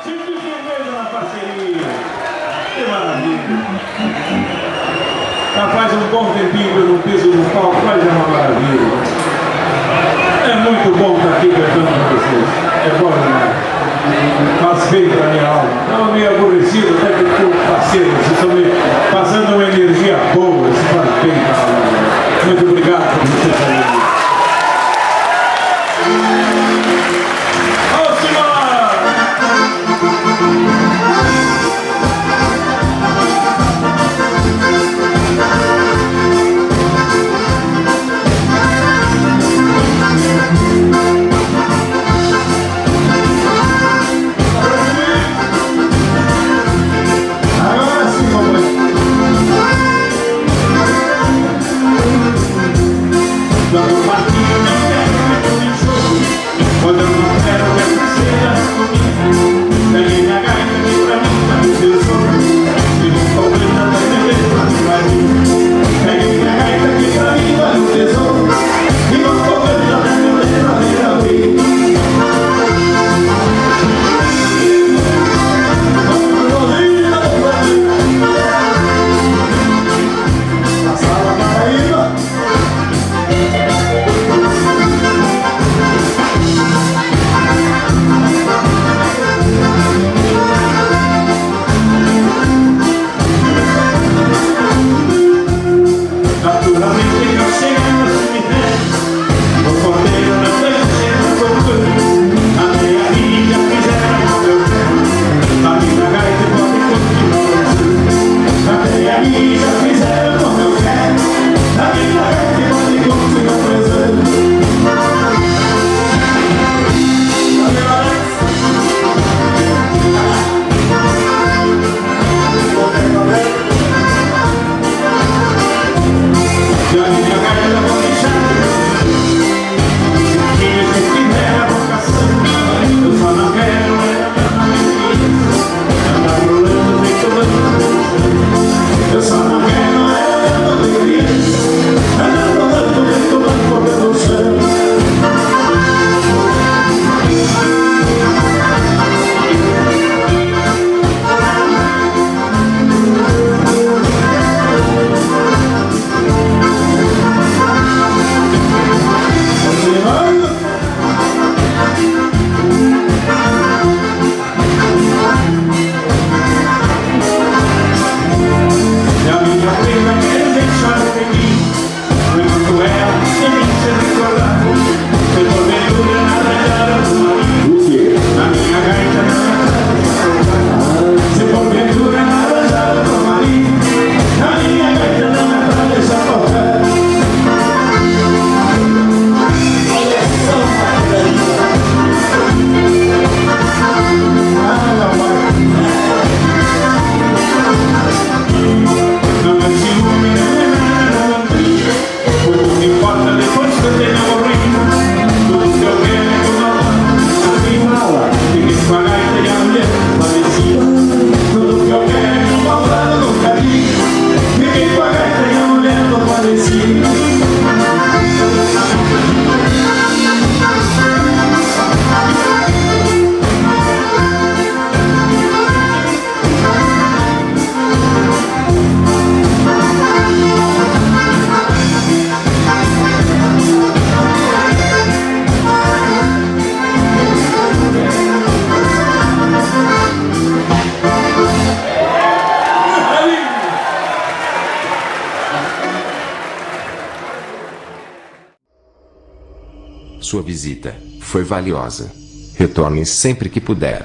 Sempre surpresa na parceria. Que maravilha. Já faz um bom tempinho que eu não piso no palco, mas é uma maravilha. É muito bom estar aqui cantando com vocês. É bom, né? Faz bem pra minha alma. Estava meio aborrecido, até que estou parceiro. Vocês estão me passando uma energia boa. Isso faz bem pra alma. Muito obrigado por você também. Sua visita foi valiosa. Retorne sempre que puder.